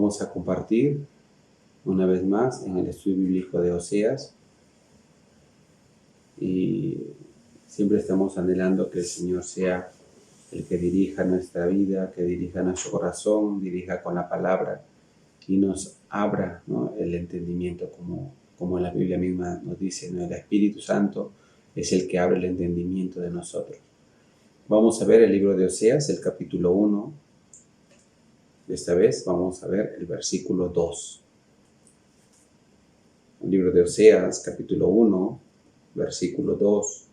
Vamos a compartir una vez más en el estudio bíblico de Oseas, y siempre estamos anhelando que el Señor sea el que dirija nuestra vida, que dirija nuestro corazón, dirija con la palabra y nos abra, ¿no?, el entendimiento, como la Biblia misma nos dice, ¿no? El Espíritu Santo es el que abre el entendimiento de nosotros. Vamos a ver el libro de Oseas, el capítulo 1. Esta vez vamos a ver el versículo 2. El libro de Oseas, capítulo 1, versículo 2.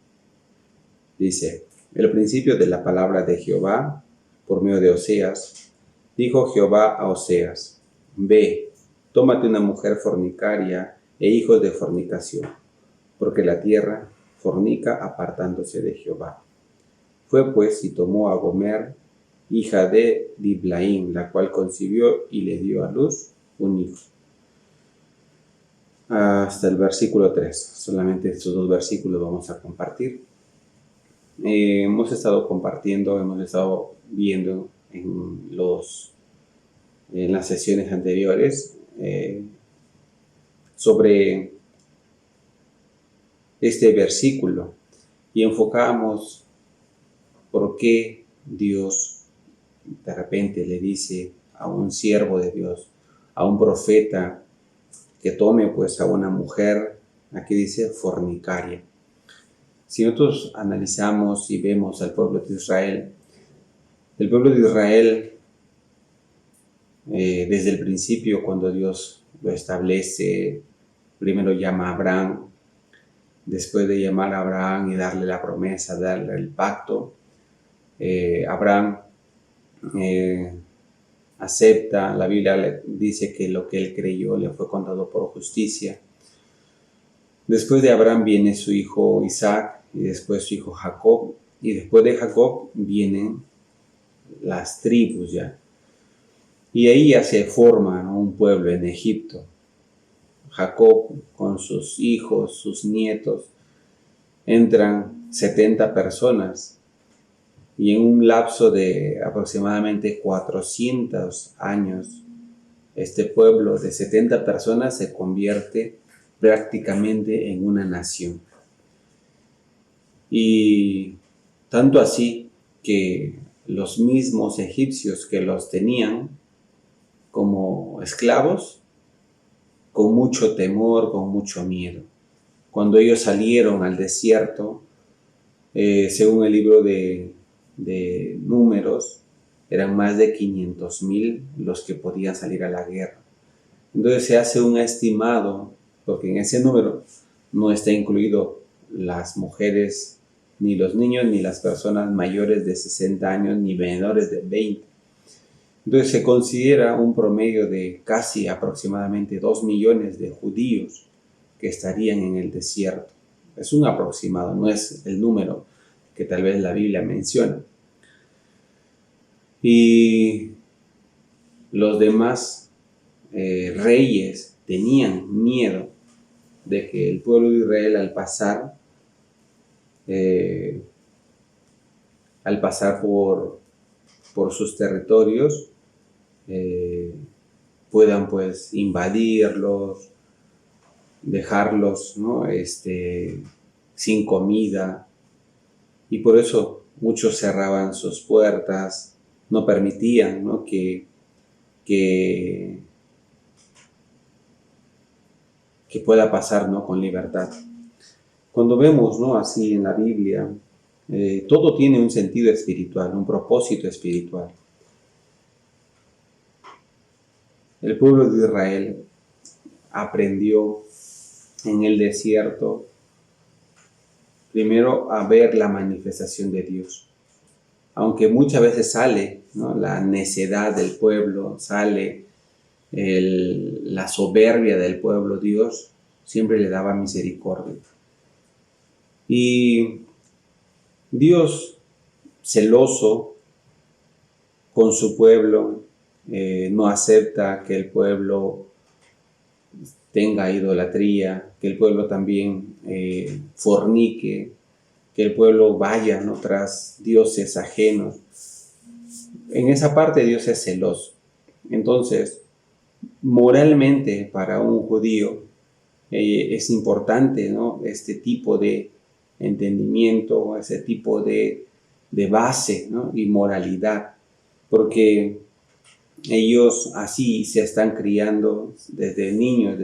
Dice: el principio de la palabra de Jehová, por medio de Oseas, dijo Jehová a Oseas: ve, tómate una mujer fornicaria e hijos de fornicación, porque la tierra fornica apartándose de Jehová. Fue pues y tomó a Gomer, hija de Diblaim, la cual concibió y le dio a luz un hijo. Hasta el versículo 3. Solamente estos dos versículos vamos a compartir. Hemos estado compartiendo, hemos estado viendo en las sesiones anteriores sobre este versículo y enfocamos por qué Dios de repente le dice a un siervo de Dios, a un profeta, que tome pues a una mujer, aquí dice fornicaria. Si nosotros analizamos y vemos al pueblo de Israel, el pueblo de Israel, desde el principio, cuando Dios lo establece, primero llama a Abraham, después de llamar a Abraham y darle la promesa, darle el pacto, Abraham acepta. La Biblia dice que lo que él creyó le fue contado por justicia. Después de Abraham viene su hijo Isaac y después su hijo Jacob, y después de Jacob vienen las tribus ya. Y ahí ya se forma, ¿no?, un pueblo en Egipto. Jacob con sus hijos, sus nietos, entran 70 personas. Y en un lapso de aproximadamente 400 años, este pueblo de 70 personas se convierte prácticamente en una nación. Y tanto así que los mismos egipcios que los tenían como esclavos, con mucho temor, con mucho miedo. Cuando ellos salieron al desierto, según el libro de Números, eran más de 500,000 los que podían salir a la guerra. Entonces se hace un estimado, porque en ese número no está incluido las mujeres, ni los niños, ni las personas mayores de 60 años, ni menores de 20. Entonces se considera un promedio de casi aproximadamente 2 millones de judíos que estarían en el desierto. Es un aproximado, no es el número que tal vez la Biblia menciona. Y los demás reyes tenían miedo de que el pueblo de Israel al pasar por sus territorios, puedan pues invadirlos, dejarlos, ¿no?, sin comida. Y por eso muchos cerraban sus puertas, no permitían, ¿no?, que pueda pasar, ¿no?, con libertad. Cuando vemos, ¿no?, así en la Biblia, todo tiene un sentido espiritual, un propósito espiritual. El pueblo de Israel aprendió en el desierto primero a ver la manifestación de Dios. Aunque muchas veces sale, ¿no?, la necedad del pueblo, sale la soberbia del pueblo, Dios siempre le daba misericordia. Y Dios, celoso con su pueblo, no acepta que el pueblo tenga idolatría, que el pueblo también fornique, que el pueblo vaya, ¿no?, tras dioses ajenos. En esa parte Dios es celoso. Entonces, moralmente para un judío es importante, ¿no?, este tipo de entendimiento, ese tipo de base, ¿no?, y moralidad, porque ellos así se están criando desde niños,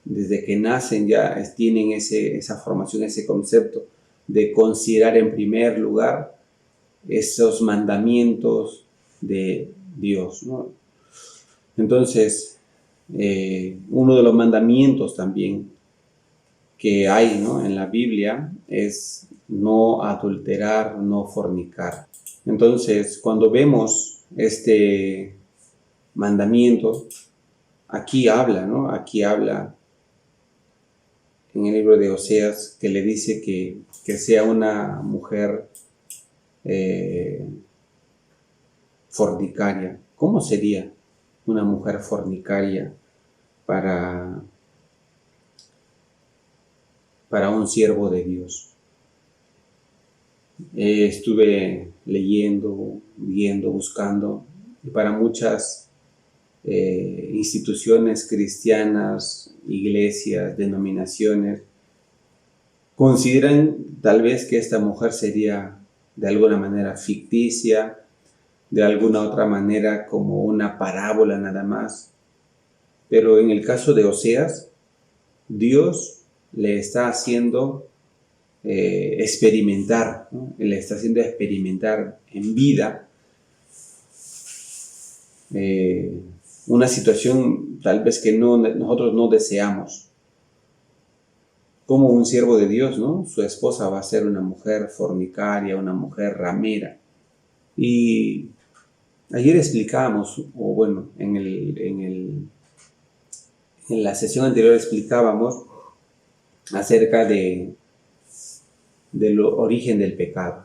desde que nacen ya tienen esa formación, ese concepto de considerar en primer lugar esos mandamientos de Dios, ¿no? Entonces, uno de los mandamientos también que hay, ¿no?, en la Biblia es no adulterar, no fornicar. Entonces, cuando vemos este mandamiento, aquí habla, ¿no? Aquí habla en el libro de Oseas que le dice que sea una mujer fornicaria. ¿Cómo sería una mujer fornicaria para un siervo de Dios? Estuve leyendo, viendo, buscando, y para muchas instituciones cristianas, iglesias, denominaciones, consideran tal vez que esta mujer sería de alguna manera ficticia, de alguna otra manera como una parábola nada más. Pero en el caso de Oseas, Dios le está haciendo experimentar, ¿no? Le está haciendo experimentar en vida una situación tal vez que nosotros no deseamos. Como un siervo de Dios, ¿no?, su esposa va a ser una mujer fornicaria, una mujer ramera. Y ayer explicábamos, o bueno, en la sesión anterior explicábamos acerca del origen del pecado.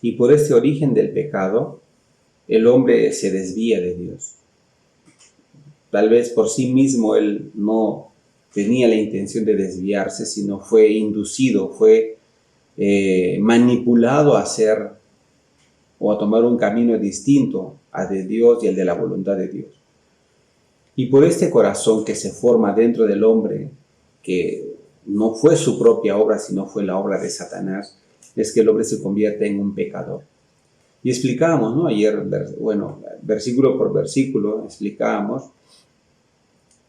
Y por este origen del pecado, el hombre se desvía de Dios. Tal vez por sí mismo él no tenía la intención de desviarse, sino fue inducido, fue manipulado a hacer o a tomar un camino distinto al de Dios y al de la voluntad de Dios. Y por este corazón que se forma dentro del hombre, que no fue su propia obra, sino fue la obra de Satanás, es que el hombre se convierte en un pecador. Y explicábamos, ¿no?, ayer, bueno, versículo por versículo, explicábamos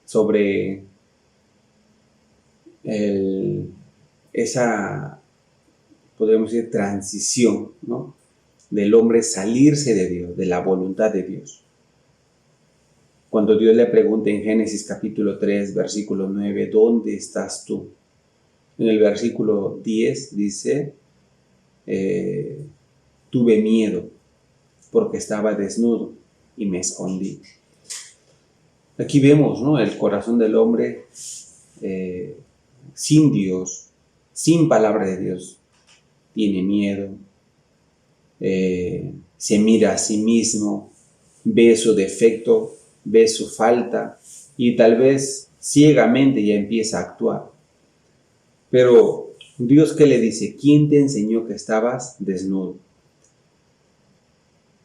sobre esa, podríamos decir, transición, ¿no?, del hombre salirse de Dios, de la voluntad de Dios. Cuando Dios le pregunta en Génesis capítulo 3, versículo 9, ¿dónde estás tú? En el versículo 10 dice, tuve miedo porque estaba desnudo y me escondí. Aquí vemos, ¿no?, el corazón del hombre sin Dios, sin palabra de Dios. Tiene miedo, se mira a sí mismo, ve su defecto, ve su falta y tal vez ciegamente ya empieza a actuar. Pero Dios, ¿qué le dice? ¿Quién te enseñó que estabas desnudo?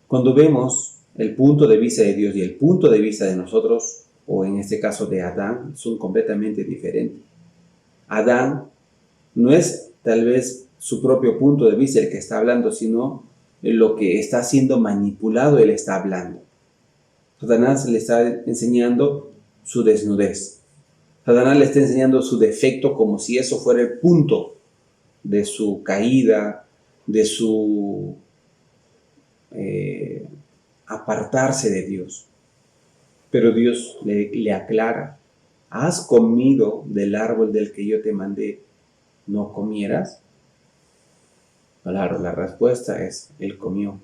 Cuando vemos el punto de vista de Dios y el punto de vista de nosotros, o en este caso de Adán, son completamente diferentes. Adán no es tal vez su propio punto de vista el que está hablando, sino lo que está siendo manipulado, él está hablando. Satanás le está enseñando su desnudez. Satanás le está enseñando su defecto como si eso fuera el punto de su caída, de su apartarse de Dios. Pero Dios le aclara, ¿has comido del árbol del que yo te mandé no comieras? Claro, la respuesta es, él comió.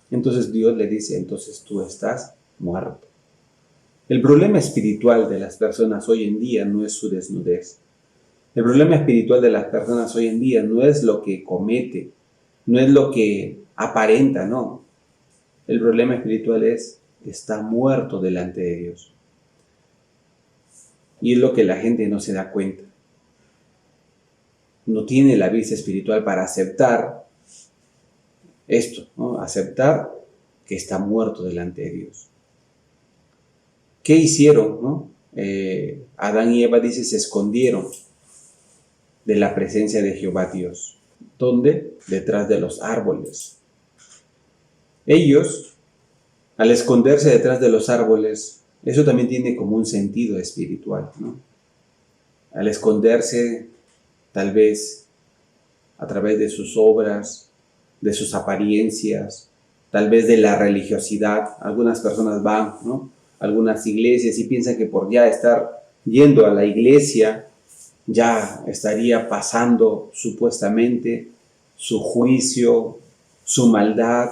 Entonces Dios le dice, entonces tú estás muerto. El problema espiritual de las personas hoy en día no es su desnudez. El problema espiritual de las personas hoy en día no es lo que comete, no es lo que aparenta, no. El problema espiritual es, está muerto delante de Dios. Y es lo que la gente no se da cuenta. No tiene la vista espiritual para aceptar esto, ¿no? Aceptar que está muerto delante de Dios. ¿Qué hicieron, no? Adán y Eva, dice, se escondieron de la presencia de Jehová Dios. ¿Dónde? Detrás de los árboles. Ellos, al esconderse detrás de los árboles, eso también tiene como un sentido espiritual, ¿no? Al esconderse, tal vez, a través de sus obras, de sus apariencias, tal vez de la religiosidad. Algunas personas van, ¿no?, a algunas iglesias y piensan que por ya estar yendo a la iglesia, ya estaría pasando supuestamente su juicio, su maldad,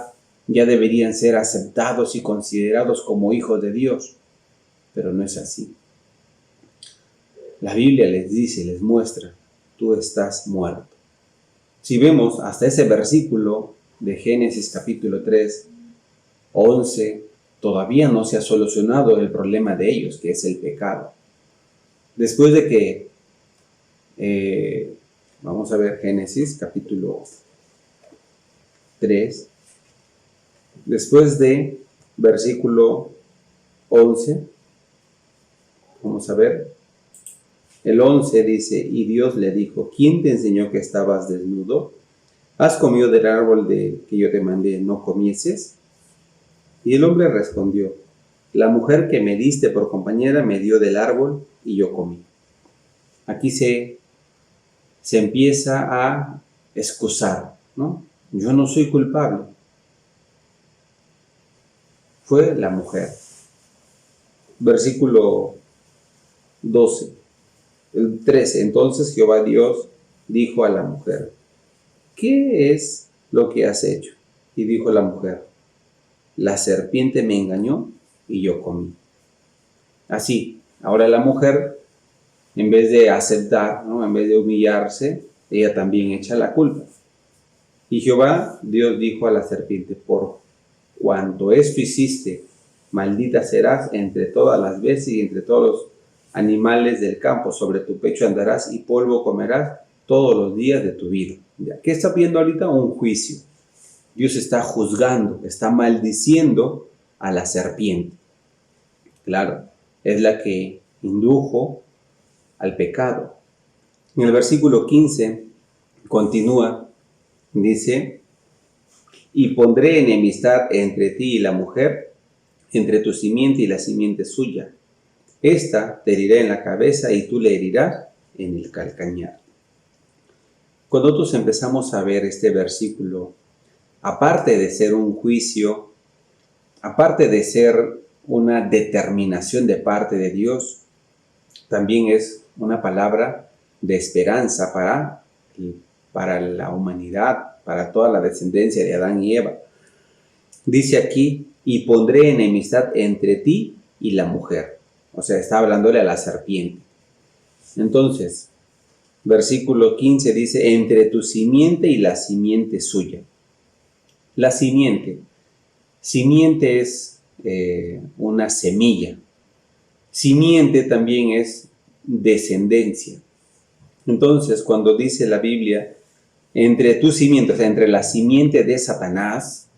ya deberían ser aceptados y considerados como hijos de Dios. Pero no es así. La Biblia les dice, les muestra, tú estás muerto. Si vemos hasta ese versículo de Génesis capítulo 3, 11, todavía no se ha solucionado el problema de ellos, que es el pecado. Después de que, vamos a ver Génesis capítulo 3, después de versículo 11, vamos a ver, el 11 dice, y Dios le dijo, ¿quién te enseñó que estabas desnudo? ¿Has comido del árbol de que yo te mandé no comieses? Y el hombre respondió, la mujer que me diste por compañera me dio del árbol y yo comí. Aquí se empieza a excusar, ¿no? Yo no soy culpable. Fue la mujer. Versículo 12. El 13. Entonces Jehová Dios dijo a la mujer, ¿qué es lo que has hecho? Y dijo la mujer, la serpiente me engañó y yo comí. Así, ahora la mujer, en vez de aceptar, ¿no?, en vez de humillarse, ella también echa la culpa. Y Jehová Dios dijo a la serpiente, por cuanto esto hiciste, maldita serás entre todas las bestias y entre todos los animales del campo, sobre tu pecho andarás y polvo comerás todos los días de tu vida. ¿Qué está viendo ahorita? Un juicio. Dios está juzgando, está maldiciendo a la serpiente. Claro, es la que indujo al pecado. En el versículo 15 continúa, dice, y pondré enemistad entre ti y la mujer, entre tu simiente y la simiente suya. Esta te herirá en la cabeza y tú le herirás en el calcañar. Cuando nosotros empezamos a ver este versículo, aparte de ser un juicio, aparte de ser una determinación de parte de Dios, también es una palabra de esperanza para la humanidad, para toda la descendencia de Adán y Eva. Dice aquí, y pondré enemistad entre ti y la mujer. O sea, está hablándole a la serpiente. Entonces, versículo 15 dice, entre tu simiente y la simiente suya. La simiente es una semilla. Simiente también es descendencia. Entonces, cuando dice la Biblia, entre tu simiente, o sea, entre la simiente de Satanás,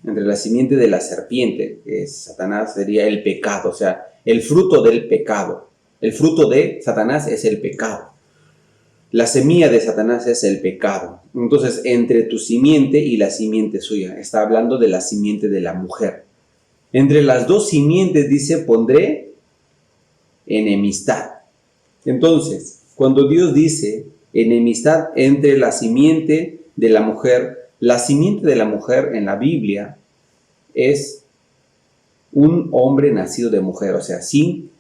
entre la simiente de la serpiente, que es Satanás, sería el pecado, o sea, el fruto del pecado. El fruto de Satanás es el pecado. La semilla de Satanás es el pecado. Entonces, entre tu simiente y la simiente suya, está hablando de la simiente de la mujer. Entre las dos simientes, dice, pondré enemistad. Entonces, cuando Dios dice enemistad entre la simiente de la mujer en la Biblia es un hombre nacido de mujer, o sea, sin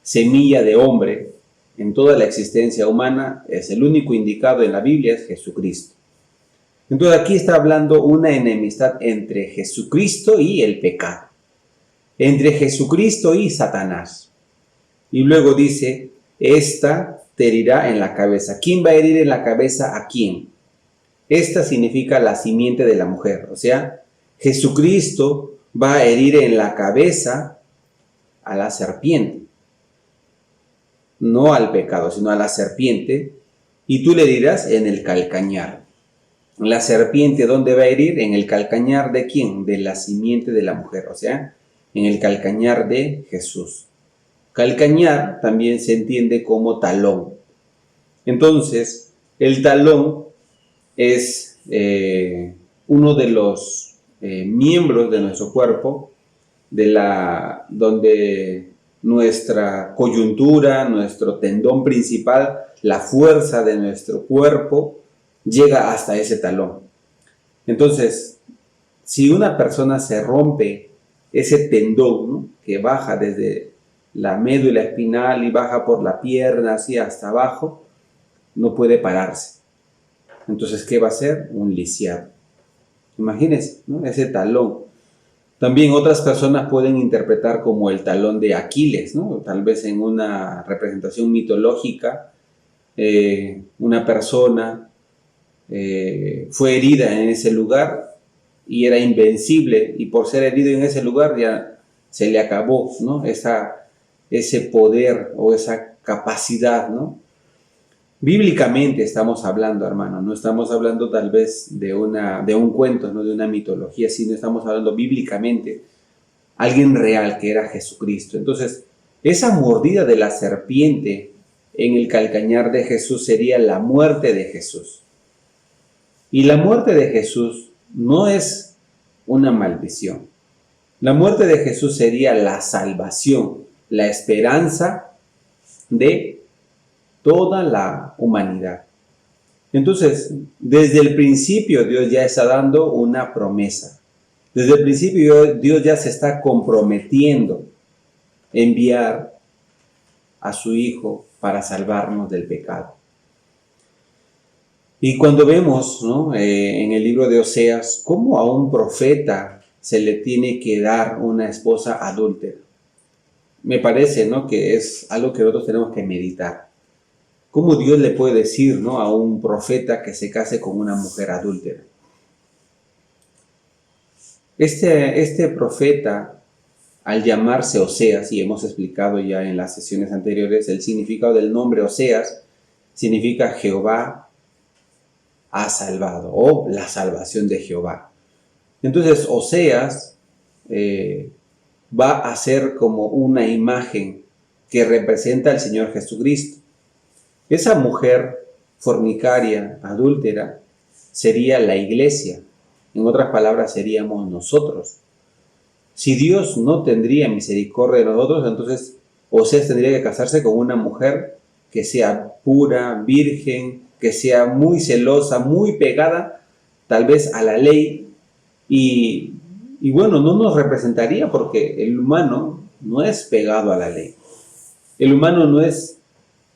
semilla de hombre en toda la existencia humana, es el único indicado en la Biblia, es Jesucristo. Entonces aquí está hablando una enemistad entre Jesucristo y el pecado, entre Jesucristo y Satanás. Y luego dice, esta te herirá en la cabeza. ¿Quién va a herir en la cabeza a quién? Esta significa la simiente de la mujer, o sea, Jesucristo va a herir en la cabeza a la serpiente, no al pecado, sino a la serpiente, y tú le herirás en el calcañar. La serpiente, ¿dónde va a herir? En el calcañar ¿de quién? De la simiente de la mujer, o sea, en el calcañar de Jesús. Calcañar también se entiende como talón. Entonces, el talón es uno de los miembros de nuestro cuerpo, donde nuestra coyuntura, nuestro tendón principal, la fuerza de nuestro cuerpo llega hasta ese talón. Entonces, si una persona se rompe ese tendón, ¿no?, que baja desde la médula espinal y baja por la pierna así hasta abajo, no puede pararse. Entonces, ¿qué va a hacer? Un lisiado. Imagínense, ¿no?, ese talón. También otras personas pueden interpretar como el talón de Aquiles, ¿no? Tal vez en una representación mitológica, una persona fue herida en ese lugar y era invencible, y por ser herido en ese lugar ya se le acabó, ¿no?, ese poder o esa capacidad, ¿no? Bíblicamente estamos hablando, hermano, no estamos hablando tal vez de un cuento, no de una mitología, sino estamos hablando bíblicamente, alguien real que era Jesucristo. Entonces, esa mordida de la serpiente en el calcañar de Jesús sería la muerte de Jesús. Y la muerte de Jesús no es una maldición. La muerte de Jesús sería la salvación, la esperanza de toda la humanidad. Entonces, desde el principio Dios ya está dando una promesa. Desde el principio Dios ya se está comprometiendo a enviar a su Hijo para salvarnos del pecado. Y cuando vemos, ¿no?, en el libro de Oseas, cómo a un profeta se le tiene que dar una esposa adúltera, me parece, ¿no?, que es algo que nosotros tenemos que meditar. ¿Cómo Dios le puede decir, ¿no?, a un profeta que se case con una mujer adúltera? Este profeta, al llamarse Oseas, y hemos explicado ya en las sesiones anteriores, el significado del nombre Oseas significa Jehová ha salvado, o la salvación de Jehová. Entonces, Oseas va a ser como una imagen que representa al Señor Jesucristo. Esa mujer fornicaria, adúltera, sería la iglesia. En otras palabras, seríamos nosotros. Si Dios no tendría misericordia de nosotros, entonces Oseas tendría que casarse con una mujer que sea pura, virgen, que sea muy celosa, muy pegada, tal vez a la ley. Y bueno, no nos representaría, porque el humano no es pegado a la ley. El humano no es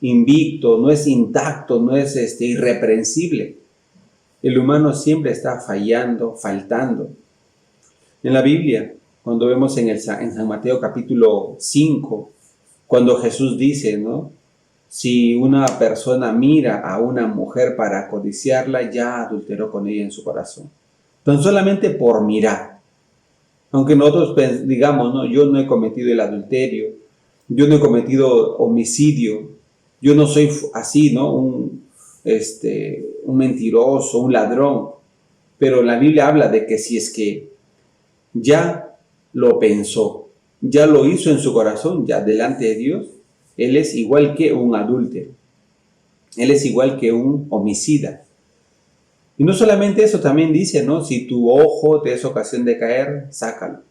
invicto, no es intacto, no es irreprensible. El humano siempre está fallando, faltando. En la Biblia, cuando vemos en San Mateo capítulo 5, cuando Jesús dice, ¿no?, si una persona mira a una mujer para codiciarla, ya adulteró con ella en su corazón. Tan solamente por mirar. Aunque nosotros digamos, no, yo no he cometido el adulterio, yo no he cometido homicidio, yo no soy así, ¿no?, un mentiroso, un ladrón. Pero la Biblia habla de que si es que ya lo pensó, ya lo hizo en su corazón, ya delante de Dios, él es igual que un adúltero. Él es igual que un homicida. Y no solamente eso, también dice, ¿no?, si tu ojo te es ocasión de caer, sácalo.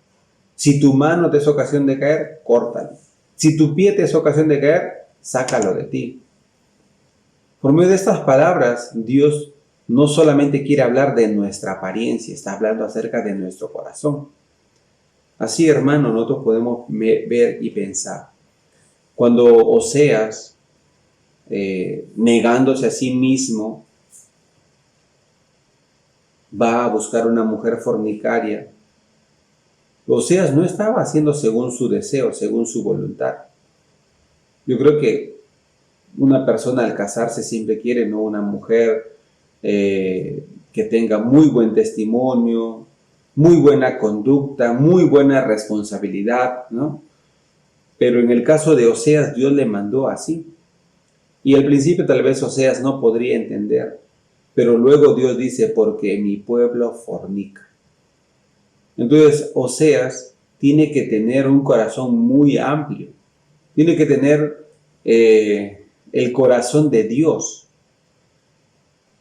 Si tu mano te es ocasión de caer, córtalo. Si tu pie te es ocasión de caer, sácalo de ti. Por medio de estas palabras, Dios no solamente quiere hablar de nuestra apariencia, está hablando acerca de nuestro corazón. Así, hermano, nosotros podemos ver y pensar. Cuando Oseas, negándose a sí mismo, va a buscar una mujer fornicaria, Oseas no estaba haciendo según su deseo, según su voluntad. Yo creo que una persona al casarse siempre quiere, ¿no?, una mujer que tenga muy buen testimonio, muy buena conducta, muy buena responsabilidad, ¿no? Pero en el caso de Oseas, Dios le mandó así. Y al principio tal vez Oseas no podría entender, pero luego Dios dice, porque mi pueblo fornica. Entonces Oseas tiene que tener un corazón muy amplio, tiene que tener el corazón de Dios.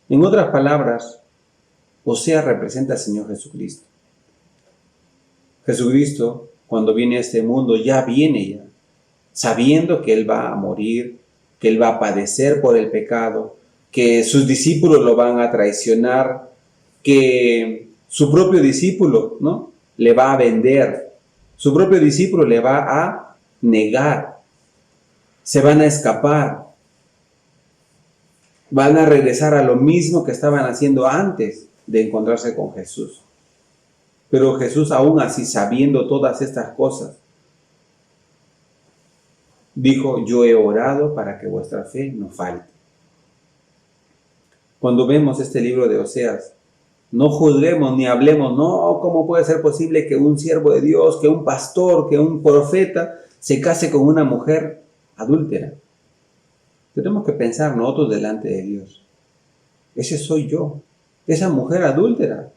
En otras palabras, Oseas representa al Señor Jesucristo. Jesucristo, cuando viene a este mundo, ya viene ya, sabiendo que Él va a morir, que Él va a padecer por el pecado, que sus discípulos lo van a traicionar, que su propio discípulo, ¿no?, le va a vender, su propio discípulo le va a negar, se van a escapar, van a regresar a lo mismo que estaban haciendo antes de encontrarse con Jesús. Pero Jesús, aún así, sabiendo todas estas cosas, dijo: yo he orado para que vuestra fe no falte. Cuando vemos este libro de Oseas, no juzguemos ni hablemos: no, ¿cómo puede ser posible que un siervo de Dios, que un pastor, que un profeta se case con una mujer adúltera? Tenemos que pensar nosotros delante de Dios: ese soy yo, esa mujer adúltera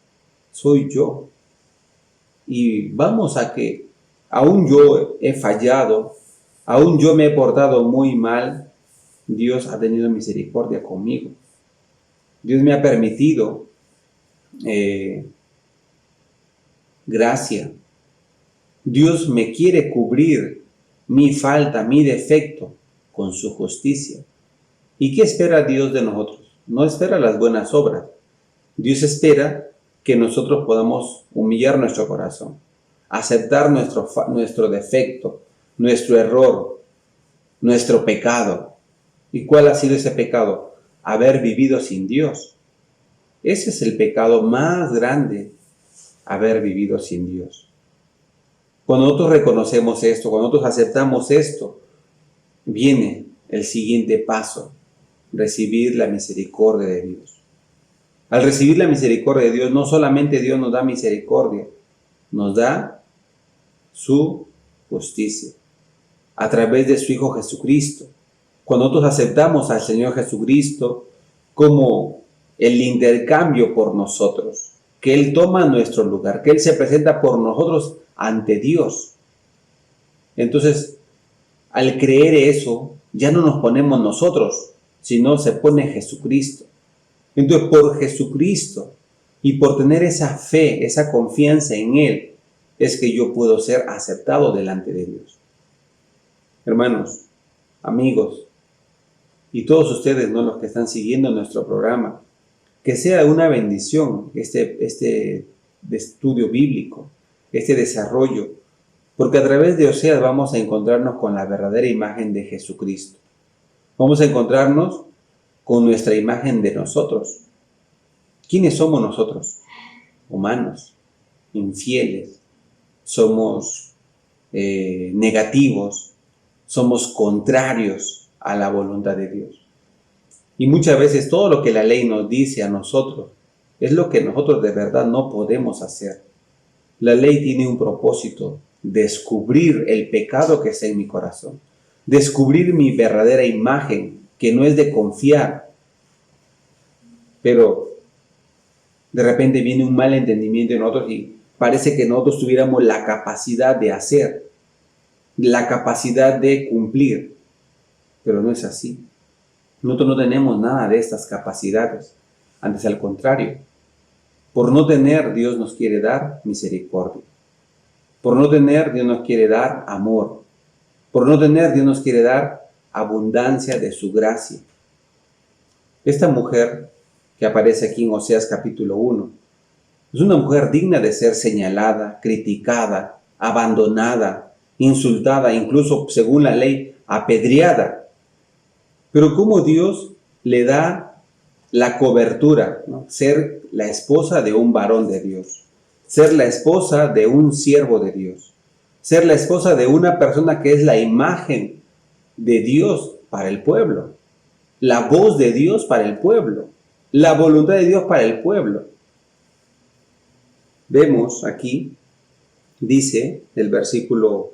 soy yo. Y vamos a que aún yo he fallado, aún yo me he portado muy mal, Dios ha tenido misericordia conmigo. Dios me ha permitido gracia. Dios me quiere cubrir mi falta, mi defecto, con su justicia. ¿Y qué espera Dios de nosotros? No espera las buenas obras. Dios espera que nosotros podamos humillar nuestro corazón, aceptar nuestro defecto, nuestro error, nuestro pecado. ¿Y cuál ha sido ese pecado? Haber vivido sin Dios. Ese es el pecado más grande, haber vivido sin Dios. Cuando nosotros reconocemos esto, cuando nosotros aceptamos esto, viene el siguiente paso: recibir la misericordia de Dios. Al recibir la misericordia de Dios, no solamente Dios nos da misericordia, nos da su justicia a través de su Hijo Jesucristo. Cuando nosotros aceptamos al Señor Jesucristo como el intercambio por nosotros, que Él toma nuestro lugar, que Él se presenta por nosotros ante Dios. Entonces, al creer eso, ya no nos ponemos nosotros, sino se pone Jesucristo. Entonces, por Jesucristo y por tener esa fe, esa confianza en Él, es que yo puedo ser aceptado delante de Dios. Hermanos, amigos, y todos ustedes, ¿no?, los que están siguiendo nuestro programa, que sea una bendición este estudio bíblico, este desarrollo, porque a través de Oseas vamos a encontrarnos con la verdadera imagen de Jesucristo. Vamos a encontrarnos con nuestra imagen de nosotros. ¿Quiénes somos nosotros? Humanos, infieles, somos negativos, somos contrarios a la voluntad de Dios. Y muchas veces todo lo que la ley nos dice a nosotros es lo que nosotros de verdad no podemos hacer. La ley tiene un propósito: descubrir el pecado que está en mi corazón, descubrir mi verdadera imagen, que no es de confiar. Pero de repente viene un mal entendimiento en nosotros y parece que nosotros tuviéramos la capacidad de hacer, la capacidad de cumplir. Pero no es así. Nosotros no tenemos nada de estas capacidades. Antes, al contrario, por no tener, Dios nos quiere dar misericordia. Por no tener, Dios nos quiere dar amor. Por no tener, Dios nos quiere dar abundancia de su gracia. Esta mujer que aparece aquí en Oseas capítulo 1 es una mujer digna de ser señalada, criticada, abandonada, insultada, incluso según la ley, apedreada. Pero cómo Dios le da la cobertura, ¿no? Ser la esposa de un varón de Dios, ser la esposa de un siervo de Dios, ser la esposa de una persona que es la imagen de Dios para el pueblo, la voz de Dios para el pueblo, la voluntad de Dios para el pueblo. Vemos aquí, dice el versículo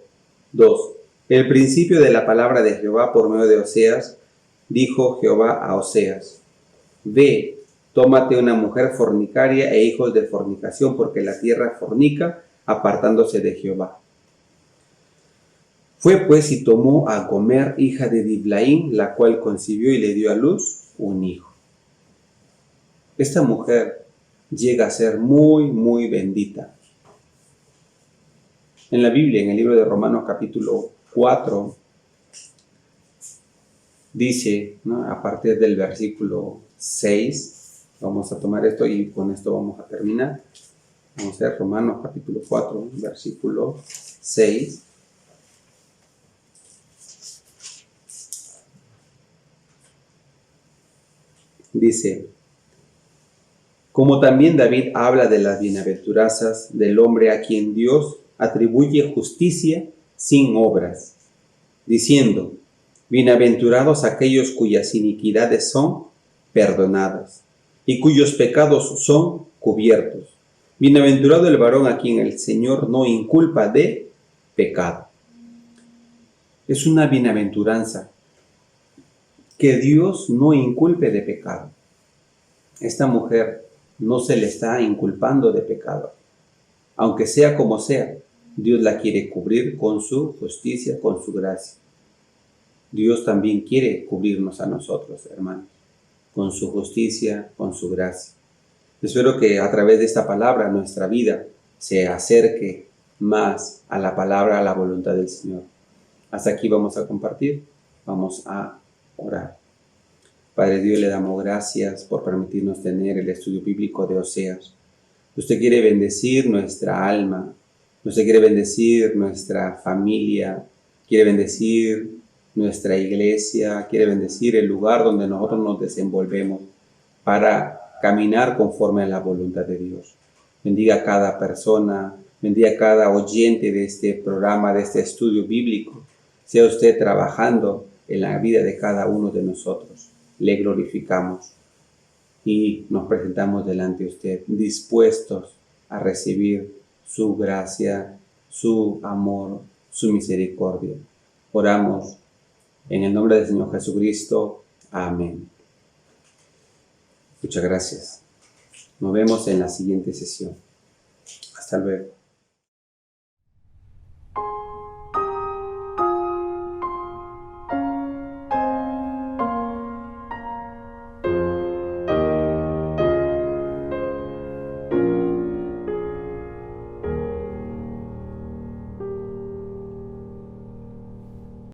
2, el principio de la palabra de Jehová por medio de Oseas, dijo Jehová a Oseas: ve, tómate una mujer fornicaria e hijos de fornicación, porque la tierra fornica, apartándose de Jehová. Fue pues y tomó a Gomer, hija de Diblaim, la cual concibió y le dio a luz un hijo. Esta mujer llega a ser muy, muy bendita. En la Biblia, en el libro de Romanos capítulo 4, dice, ¿no?, a partir del versículo 6, vamos a tomar esto y con esto vamos a terminar. Vamos a ver Romanos capítulo 4, versículo 6. Dice, como también David habla de las bienaventuranzas del hombre a quien Dios atribuye justicia sin obras, diciendo, bienaventurados aquellos cuyas iniquidades son perdonadas y cuyos pecados son cubiertos. Bienaventurado el varón a quien el Señor no inculpa de pecado. Es una bienaventuranza que Dios no inculpe de pecado. Esta mujer no se le está inculpando de pecado. Aunque sea como sea, Dios la quiere cubrir con su justicia, con su gracia. Dios también quiere cubrirnos a nosotros, hermanos, con su justicia, con su gracia. Espero que a través de esta palabra nuestra vida se acerque más a la palabra, a la voluntad del Señor. Hasta aquí vamos a compartir, vamos a orar. Padre Dios, le damos gracias por permitirnos tener el estudio bíblico de Oseas. Usted quiere bendecir nuestra alma, usted quiere bendecir nuestra familia, quiere bendecir nuestra iglesia, quiere bendecir el lugar donde nosotros nos desenvolvemos para caminar conforme a la voluntad de Dios. Bendiga a cada persona, bendiga a cada oyente de este programa, de este estudio bíblico. Sea usted trabajando en la vida de cada uno de nosotros. Le glorificamos y nos presentamos delante de usted, dispuestos a recibir su gracia, su amor, su misericordia. Oramos en el nombre del Señor Jesucristo. Amén. Muchas gracias. Nos vemos en la siguiente sesión. Hasta luego.